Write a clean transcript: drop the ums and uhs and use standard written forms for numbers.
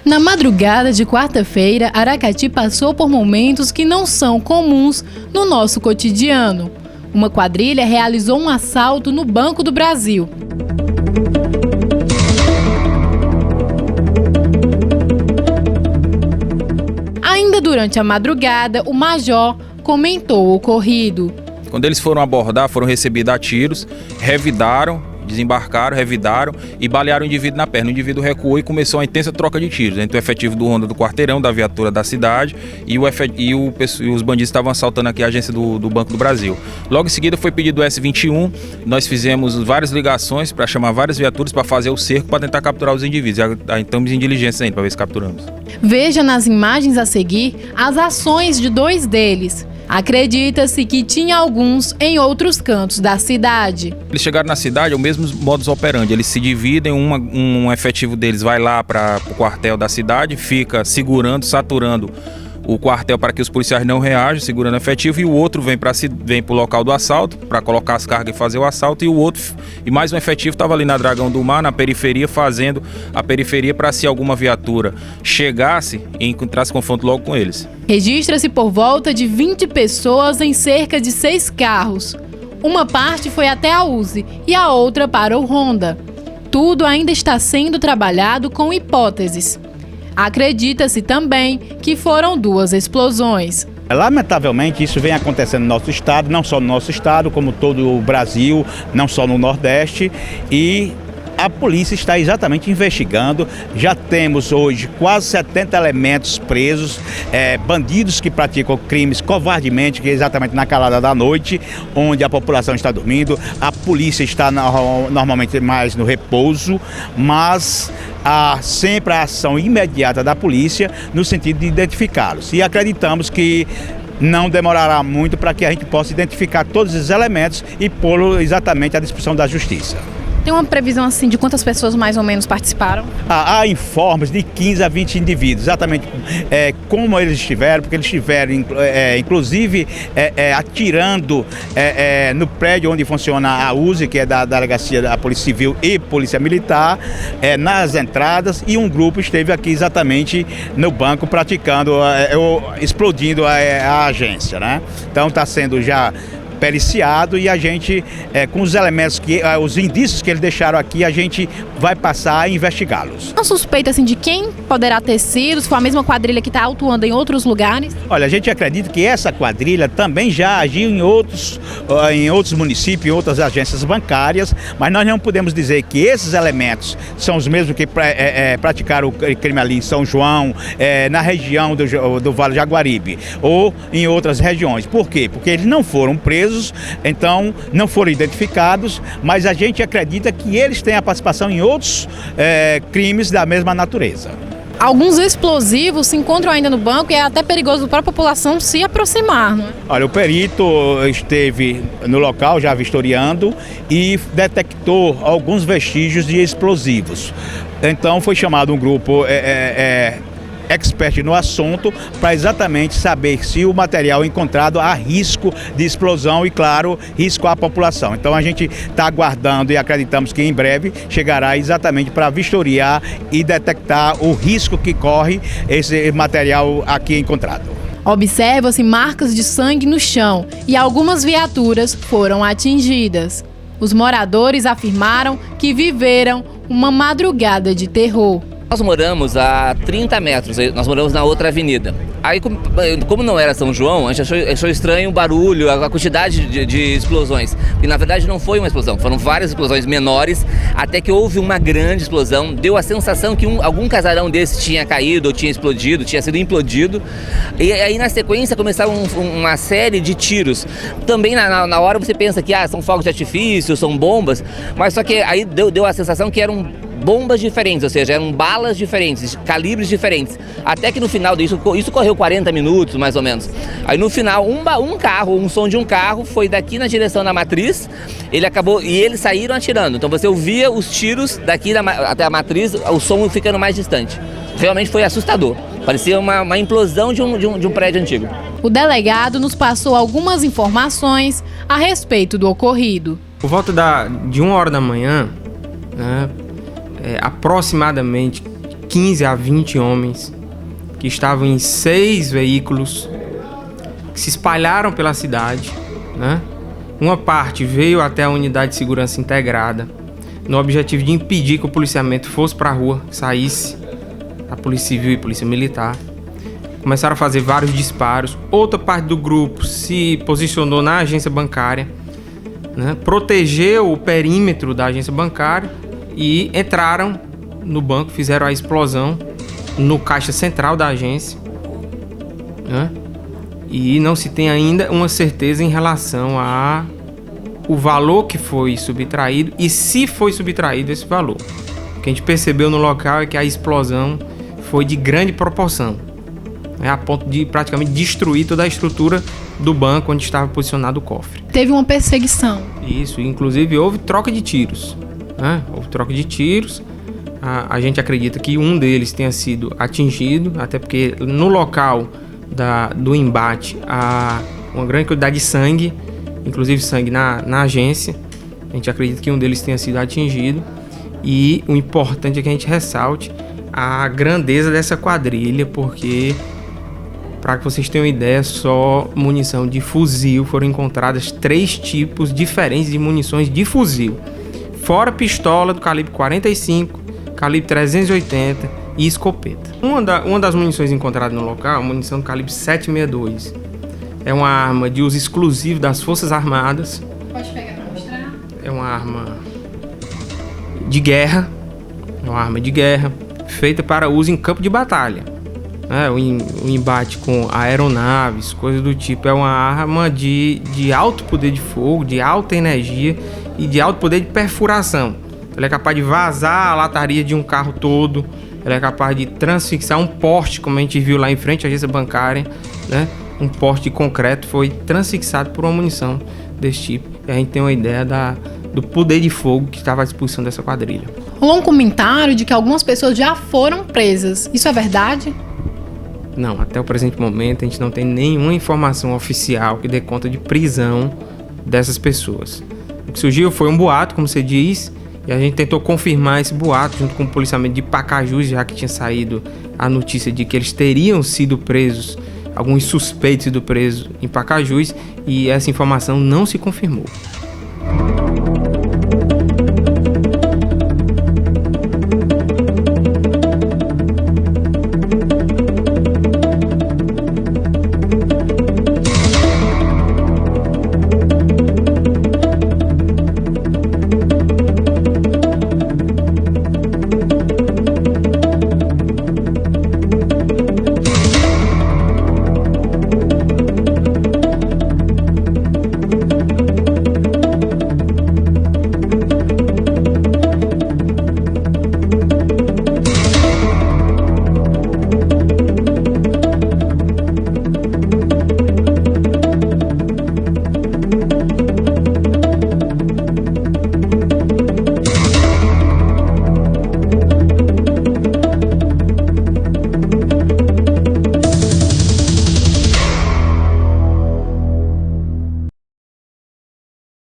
Na madrugada de quarta-feira, Aracati passou por momentos que não são comuns no nosso cotidiano. Uma quadrilha realizou um assalto no Banco do Brasil. Ainda durante a madrugada, o major comentou o ocorrido. Quando eles foram abordar, foram recebidos a tiros, revidaram, desembarcaram, revidaram e balearam o indivíduo na perna. O indivíduo recuou e começou uma intensa troca de tiros entre o efetivo do Ronda do Quarteirão, da viatura da cidade e os bandidos estavam assaltando aqui a agência do Banco do Brasil. Logo em seguida foi pedido o S21, nós fizemos várias ligações para chamar várias viaturas para fazer o cerco para tentar capturar os indivíduos. Estamos em diligência ainda para ver se capturamos. Veja nas imagens a seguir as ações de 2 deles. Acredita-se que tinha alguns em outros cantos da cidade. Eles chegaram na cidade, é o mesmo modus operandi. Eles se dividem, um efetivo deles vai lá para o quartel da cidade, fica segurando, saturando o quartel para que os policiais não reajam, segurando o efetivo, e o outro vem para o local do assalto, para colocar as cargas e fazer o assalto, e mais um efetivo estava ali na Dragão do Mar, na periferia, fazendo a periferia para se alguma viatura chegasse e encontrasse confronto logo com eles. Registra-se por volta de 20 pessoas em cerca de 6 carros. Uma parte foi até a USE e a outra para o Ronda. Tudo ainda está sendo trabalhado com hipóteses. Acredita-se também que foram 2 explosões. Lamentavelmente, isso vem acontecendo no nosso estado, não só no nosso estado, como todo o Brasil, não só no Nordeste, e a polícia está exatamente investigando. Já temos hoje quase 70 elementos presos, bandidos que praticam crimes covardemente, que é exatamente na calada da noite, onde a população está dormindo. A polícia está normalmente mais no repouso, mas há sempre a ação imediata da polícia no sentido de identificá-los. E acreditamos que não demorará muito para que a gente possa identificar todos os elementos e pô-los exatamente à disposição da justiça. Tem uma previsão assim de quantas pessoas mais ou menos participaram? Há informes de 15 a 20 indivíduos, exatamente como eles estiveram, porque eles estiveram inclusive atirando no prédio onde funciona a USE, que é da Delegacia da Polícia Civil e Polícia Militar, nas entradas, e um grupo esteve aqui exatamente no banco praticando, explodindo a agência, né? Então está sendo já periciado e a gente, com os elementos, os indícios que eles deixaram aqui, a gente vai passar a investigá-los. Não suspeita assim de quem poderá ter sido, se for a mesma quadrilha que está atuando em outros lugares? Olha, a gente acredita que essa quadrilha também já agiu em outros municípios, em outras agências bancárias, mas nós não podemos dizer que esses elementos são os mesmos que praticaram o crime ali em São João, na região do Vale do Jaguaribe ou em outras regiões. Por quê? Porque eles não foram presos, então não foram identificados, mas a gente acredita que eles têm a participação em outros crimes da mesma natureza. Alguns explosivos se encontram ainda no banco e é até perigoso para a população se aproximar, não é? Olha, o perito esteve no local já vistoriando e detectou alguns vestígios de explosivos. Então foi chamado um grupo expert no assunto para exatamente saber se o material encontrado há risco de explosão e, claro, risco à população. Então a gente está aguardando e acreditamos que em breve chegará exatamente para vistoriar e detectar o risco que corre esse material aqui encontrado. Observa-se marcas de sangue no chão e algumas viaturas foram atingidas. Os moradores afirmaram que viveram uma madrugada de terror. Nós moramos a 30 metros, nós moramos na outra avenida. Aí, como não era São João, a gente achou estranho o barulho, a quantidade de explosões. E na verdade não foi uma explosão, foram várias explosões menores, até que houve uma grande explosão. Deu a sensação que algum casarão desse tinha caído ou tinha explodido, tinha sido implodido. E aí na sequência começaram uma série de tiros. Também na hora você pensa que são fogos de artifício, são bombas, mas só que aí deu a sensação que eram bombas diferentes, ou seja, eram balas diferentes, calibres diferentes. Até que no final disso, isso correu 40 minutos mais ou menos. Aí no final, um som de um carro foi daqui na direção da Matriz, e eles saíram atirando. Então você ouvia os tiros daqui até a Matriz, o som ficando mais distante. Realmente foi assustador. Parecia uma implosão de um prédio antigo. O delegado nos passou algumas informações a respeito do ocorrido. Por volta de 1 hora da manhã, né, aproximadamente 15 a 20 homens que estavam em 6 veículos que se espalharam pela cidade, né? Uma parte veio até a unidade de segurança integrada no objetivo de impedir que o policiamento fosse para a rua, saísse a Polícia Civil e Polícia Militar. Começaram a fazer vários disparos. Outra parte do grupo se posicionou na agência bancária, né? Protegeu o perímetro da agência bancária e entraram no banco, fizeram a explosão no caixa central da agência, né? E não se tem ainda uma certeza em relação a o valor que foi subtraído e se foi subtraído esse valor. O que a gente percebeu no local é que a explosão foi de grande proporção, a ponto de praticamente destruir toda a estrutura do banco onde estava posicionado o cofre. Teve uma perseguição. Isso, inclusive houve troca de tiros, né? Houve troca de tiros. A gente acredita que um deles tenha sido atingido, até porque no local do embate há uma grande quantidade de sangue, inclusive sangue na agência. A gente acredita que um deles tenha sido atingido. E o importante é que a gente ressalte a grandeza dessa quadrilha, porque, para que vocês tenham ideia, só munição de fuzil foram encontradas 3 tipos diferentes de munições de fuzil, fora pistola do calibre 45, calibre 380 e escopeta. Uma das munições encontradas no local, munição do calibre 7,62. É uma arma de uso exclusivo das Forças Armadas. Pode pegar para mostrar. É uma arma de guerra. É uma arma de guerra feita para uso em campo de batalha. O embate com aeronaves, coisas do tipo. É uma arma de alto poder de fogo, de alta energia e de alto poder de perfuração. Ela é capaz de vazar a lataria de um carro todo. Ela é capaz de transfixar um poste, como a gente viu lá em frente à agência bancária, né? Um poste de concreto foi transfixado por uma munição desse tipo. E a gente tem uma ideia do poder de fogo que estava à disposição dessa quadrilha. Rolou um comentário de que algumas pessoas já foram presas. Isso é verdade? Não, até o presente momento a gente não tem nenhuma informação oficial que dê conta de prisão dessas pessoas. O que surgiu foi um boato, como você diz, e a gente tentou confirmar esse boato junto com o policiamento de Pacajus, já que tinha saído a notícia de que eles teriam sido presos, alguns suspeitos sido presos em Pacajus, e essa informação não se confirmou.